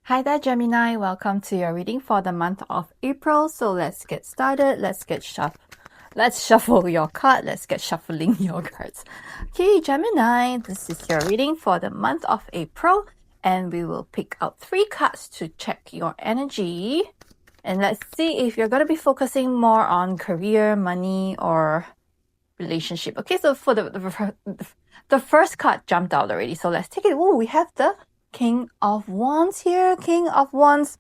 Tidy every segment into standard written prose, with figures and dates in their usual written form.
Hi there, Gemini. Welcome to your reading for the month of April. So let's get started. Let's shuffle your card. Let's get shuffling your cards. Okay, Gemini, this is your reading for the month of April, and we will pick out 3 cards to check your energy. And let's see if you're going to be focusing more on career, money, or relationship. Okay, so for the first card jumped out already. So let's take it. Oh, we have the King of Wands here. King of Wands.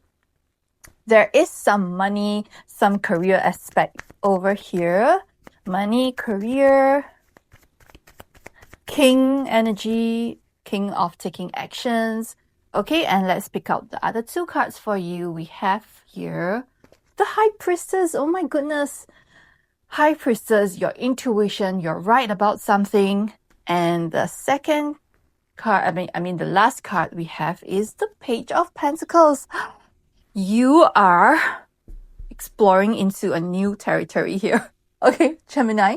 There is some money, some career aspect over here. Money, career, King energy, King of taking actions. Okay, and let's pick out the other 2 cards for you. We have here the High Priestess. Oh my goodness. High Priestess, your intuition, you're right about something. And the second card, the last card we have is the Page of Pentacles. You are exploring into a new territory here. Okay, Gemini,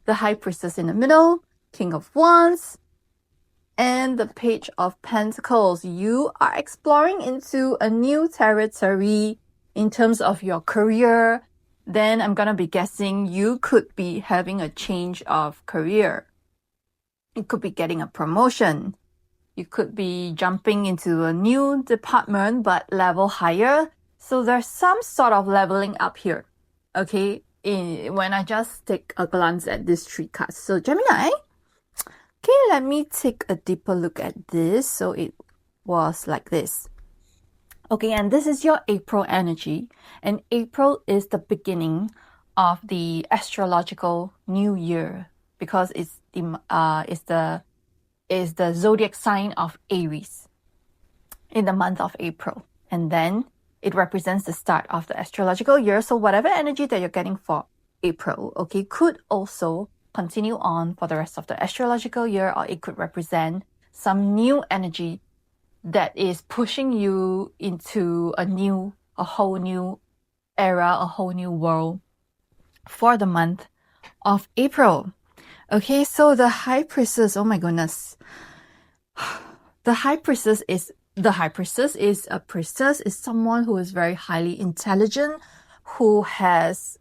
the High Priestess in the middle, King of Wands, and the Page of Pentacles. You are exploring into a new territory in terms of your career. Then I'm gonna be guessing you could be having a change of career. You could be getting a promotion. You could be jumping into a new department, but level higher. So there's some sort of leveling up here. Okay, when I just take a glance at these 3 cards. So Gemini, okay, let me take a deeper look at this. So it was like this. Okay, and this is your April energy. And April is the beginning of the astrological new year because it's the zodiac sign of Aries in the month of April. And then it represents the start of the astrological year. So whatever energy that you're getting for April, okay, could also continue on for the rest of the astrological year, or it could represent some new energy that is pushing you into a whole new era, a whole new world for the month of April. Okay, so the High Priestess, oh my goodness. The High Priestess is a priestess, is someone who is very highly intelligent, who has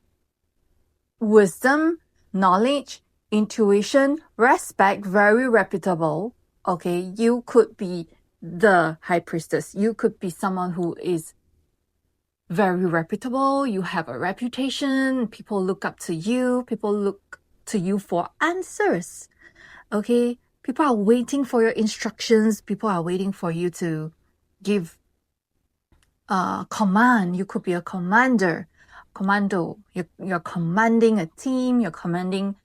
wisdom, knowledge, intuition, respect, very reputable. Okay, you could be the High Priestess. You could be someone who is very reputable. You have a reputation. People look up to you. People look to you for answers. Okay, people are waiting for your instructions. People are waiting for you to give command. You could be a commando. You're commanding a team. You're commanding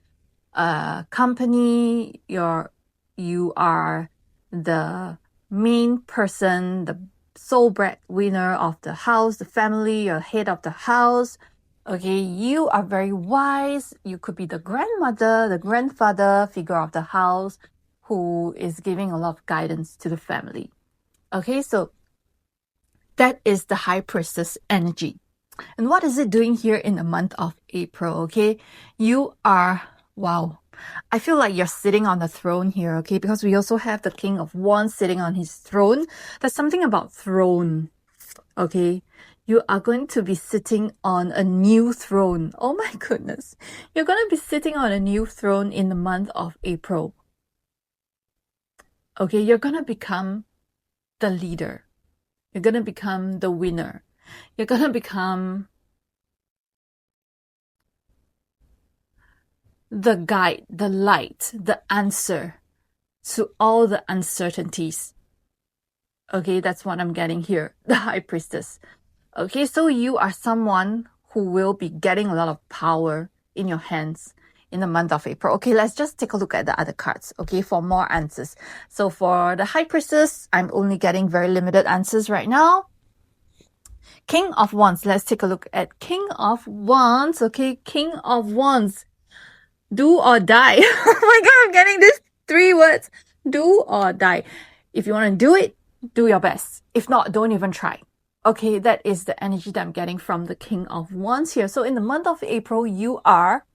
a company. You are the main person, the sole breadwinner of the house, the family. You're head of the house. Okay, you are very wise. You could be the grandmother, the grandfather figure of the house who is giving a lot of guidance to the family. Okay, so that is the High Priestess energy. And what is it doing here in the month of April? Okay, you are, wow, I feel like you're sitting on the throne here, okay, because we also have the King of Wands sitting on his throne. There's something about throne, okay? You are going to be sitting on a new throne. Oh my goodness. You're going to be sitting on a new throne in the month of April. Okay, you're going to become the leader. You're going to become the winner. You're going to become the guide, the light, the answer to all the uncertainties. Okay, that's what I'm getting here, the High Priestess. Okay, so you are someone who will be getting a lot of power in your hands in the month of April. Okay, let's just take a look at the other cards, okay, for more answers. So for the High Priestess, I'm only getting very limited answers right now. King of Wands, let's take a look at King of Wands. Okay, King of Wands, do or die. Oh my God, I'm getting these 3 words, do or die. If you want to do it, do your best. If not, don't even try. Okay, that is the energy that I'm getting from the King of Wands here. So in the month of April, you are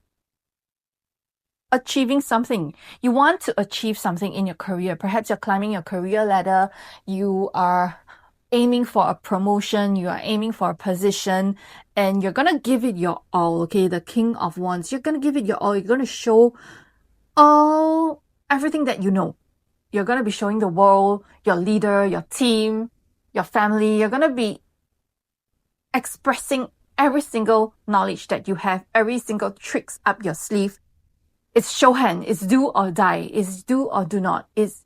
achieving something. You want to achieve something in your career. Perhaps you're climbing your career ladder. You are aiming for a promotion, you are aiming for a position, and you're gonna give it your all, okay? The King of Wands, you're gonna give it your all. You're gonna show everything that you know. You're gonna be showing the world, your leader, your team, your family. You're gonna be expressing every single knowledge that you have, every single tricks up your sleeve. It's show hand, it's do or die, it's do or do not. It's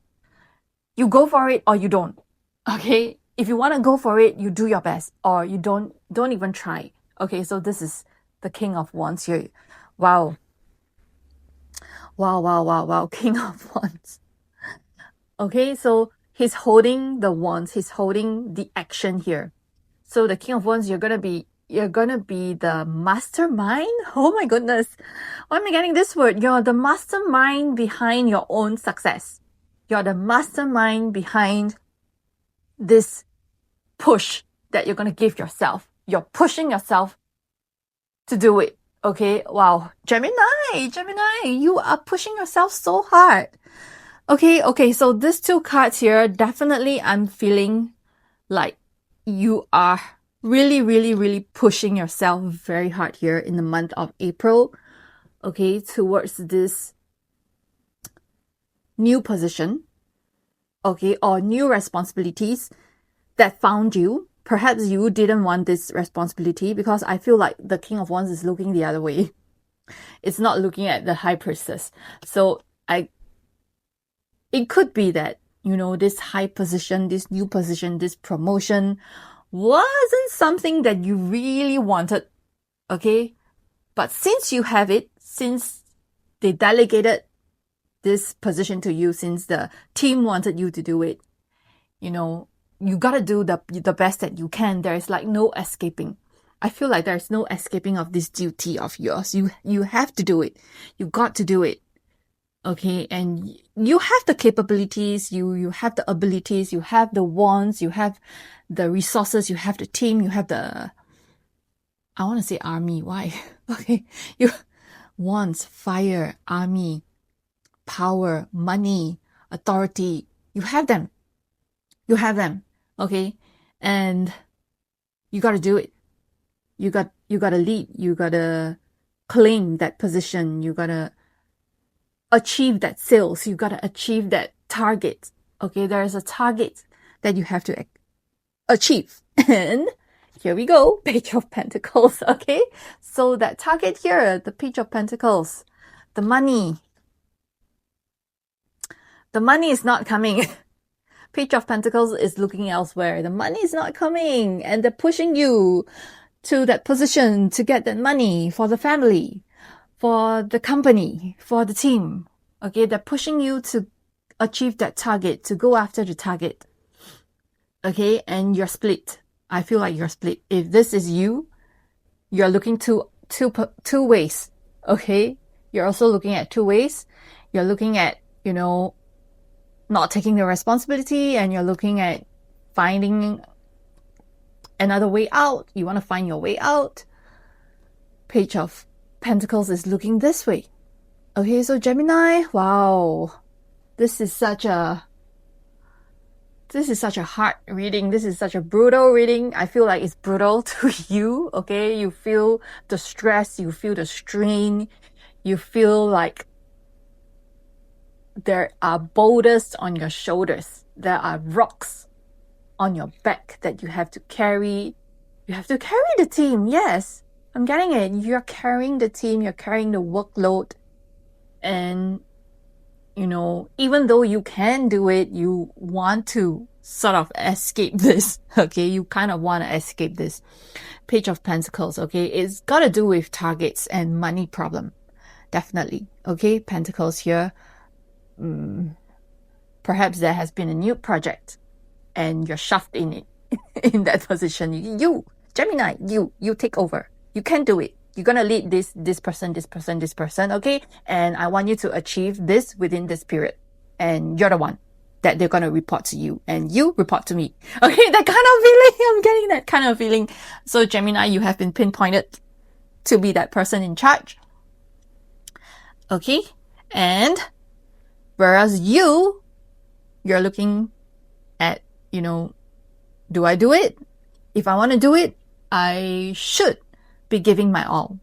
you go for it or you don't. Okay? If you want to go for it, you do your best, or you don't even try. Okay, so this is the King of Wands here. Wow. Wow. King of Wands. Okay, so he's holding the wands, he's holding the action here. So the King of Wands, you're gonna be the mastermind. Oh my goodness. Why am I getting this word? You're the mastermind behind your own success. You're the mastermind behind this push that you're gonna give yourself. You're pushing yourself to do it. Okay, wow. Gemini, you are pushing yourself so hard. Okay, so these two cards here, definitely I'm feeling like you are really pushing yourself very hard here in the month of April, okay, towards this new position, okay, or new responsibilities that found you. Perhaps you didn't want this responsibility, because I feel like the King of Wands is looking the other way. It's not looking at the High Priestess. So it could be that, you know, this high position, this new position, this promotion wasn't something that you really wanted, okay? But since you have it, since they delegated this position to you, since the team wanted you to do it, you know, you gotta do the best that you can. There is like no escaping. I feel like there's no escaping of this duty of yours. You have to do it. You got to do it. Okay, and you have the capabilities, you have the abilities, you have the wands, you have the resources, you have the team, you have the, I want to say army, why? Okay, you wands, fire, army, power, money, authority, you have them. You have them, okay? And you got to do it. You got to lead, you got to claim that position, you got to achieve that sales, you got to achieve that target. Okay, there is a target that you have to achieve. And here we go, Page of Pentacles. Okay, so that target here, the Page of Pentacles, the money is not coming. Page of Pentacles is looking elsewhere. The money is not coming, and they're pushing you to that position to get that money for the family, for the company, for the team. Okay, they're pushing you to achieve that target, to go after the target. Okay, and you're split. I feel like you're split. If this is you, you're looking two ways. Okay, you're also looking at two ways. You're looking at, you know, not taking the responsibility, and you're looking at finding another way out. You want to find your way out. Page of Pentacles is looking this way. Okay, so Gemini, wow, this is such a hard reading. This is such a brutal reading. I feel like it's brutal to you. Okay, you feel the stress, you feel the strain, you feel like there are boulders on your shoulders, there are rocks on your back that you have to carry. You have to carry the team. Yes, I'm getting it. You're carrying the team, you're carrying the workload. And, you know, even though you can do it, you want to sort of escape this. Okay, you kind of want to escape this. Page of Pentacles, okay, it's got to do with targets and money problem. Definitely. Okay, Pentacles here. Perhaps there has been a new project and you're shoved in it, in that position. You, Gemini, you take over. You can do it. You're going to lead this person, okay? And I want you to achieve this within this period. And you're the one that they're going to report to you. And you report to me. Okay, that kind of feeling. I'm getting that kind of feeling. So Gemini, you have been pinpointed to be that person in charge. Okay? And whereas you're looking at, you know, Do I do it? If I want to do it, I should be giving my all.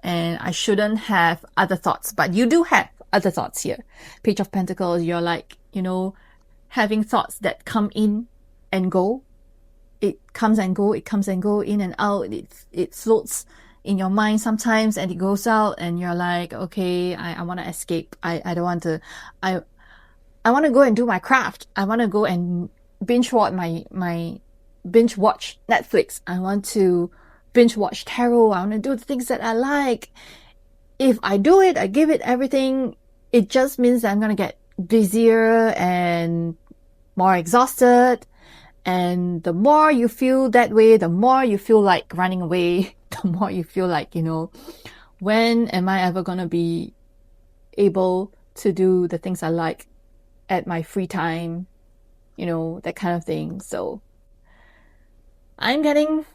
And I shouldn't have other thoughts. But you do have other thoughts here. Page of Pentacles, you're like, having thoughts that come in and go. It comes and go, in and out. It floats in your mind sometimes and it goes out and you're like, okay, I want to escape. I don't want to, I want to go and do my craft. I want to go and binge watch binge watch Netflix. I want to binge watch tarot. I want to do the things that I like. If I do it, I give it everything, it just means that I'm going to get busier and more exhausted. And the more you feel that way, the more you feel like running away, the more you feel like, when am I ever going to be able to do the things I like at my free time, that kind of thing. So I'm getting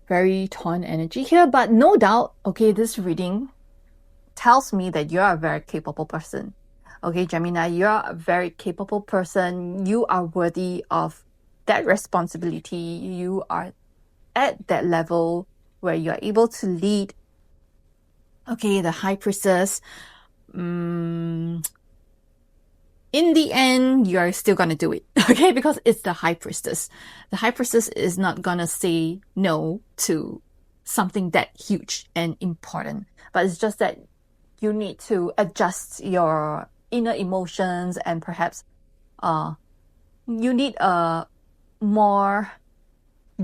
very torn energy here, but no doubt, okay, this reading tells me that you're a very capable person. Okay, Gemini, you're a very capable person. You are worthy of that responsibility. You are at that level where you're able to lead. Okay, the High Priestess. In the end, you're still gonna do it, okay? Because it's the High Priestess. The High Priestess is not gonna say no to something that huge and important. But it's just that you need to adjust your inner emotions and perhaps you need a more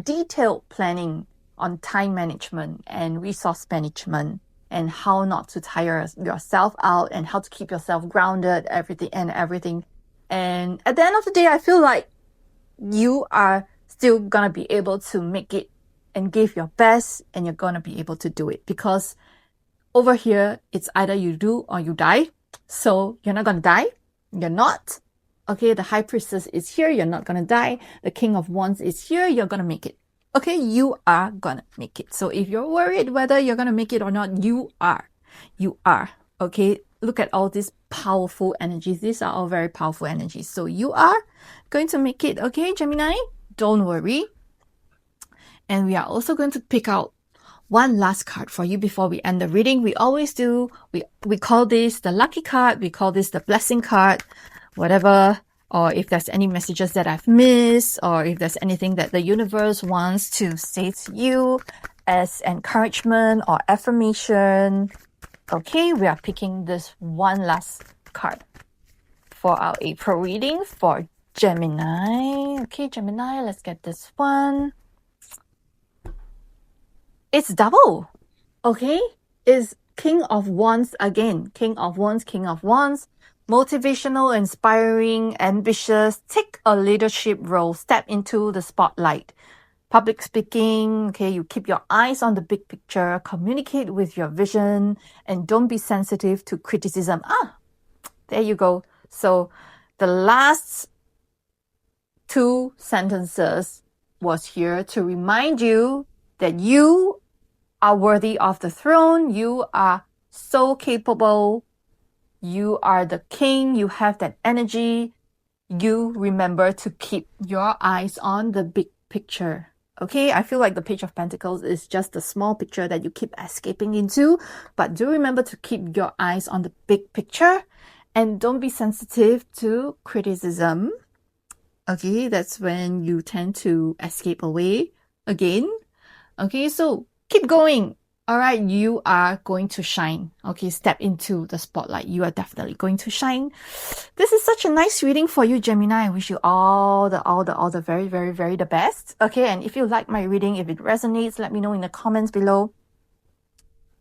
detailed planning on time management and resource management and how not to tire yourself out and how to keep yourself grounded, everything. And at the end of the day, I feel like you are still gonna be able to make it and give your best, and you're gonna be able to do it, because over here, it's either you do or you die. So you're not gonna die. You're not. Okay, the High Priestess is here. You're not gonna die. The King of Wands is here. You're gonna make it. Okay, you are gonna make it. So if you're worried whether you're gonna make it or not, you are. You are. Okay, look at all these powerful energies. These are all very powerful energies. So you are going to make it. Okay, Gemini, don't worry. And we are also going to pick out one last card for you before we end the reading. We always do. We call this the lucky card. We call this the blessing card, whatever. Or if there's any messages that I've missed, or if there's anything that the universe wants to say to you as encouragement or affirmation. Okay, we are picking this one last card for our April reading for Gemini. Okay, Gemini, let's get this one. It's double. Okay, it's King of Wands again. King of Wands, King of Wands. Motivational, inspiring, ambitious, take a leadership role, step into the spotlight. Public speaking, okay, you keep your eyes on the big picture, communicate with your vision, and don't be sensitive to criticism. There you go. So the last two sentences was here to remind you that you are worthy of the throne. You are so capable. You are the king. You have that energy. You remember to keep your eyes on the big picture. Okay, I feel like the Page of Pentacles is just a small picture that you keep escaping into. But do remember to keep your eyes on the big picture. And don't be sensitive to criticism. Okay, that's when you tend to escape away again. Okay, so keep going. All right, you are going to shine. Okay, step into the spotlight. You are definitely going to shine. This is such a nice reading for you, Gemini. I wish you all the very, very, very the best. Okay, and if you like my reading, if it resonates, let me know in the comments below.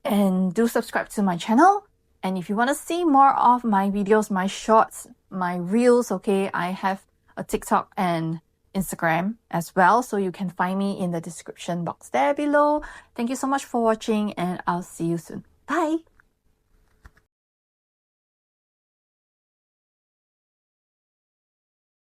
And do subscribe to my channel. And if you want to see more of my videos, my shorts, my reels, okay, I have a TikTok and Instagram as well, so you can find me in the description box there below. Thank you so much for watching, and I'll see you soon. Bye.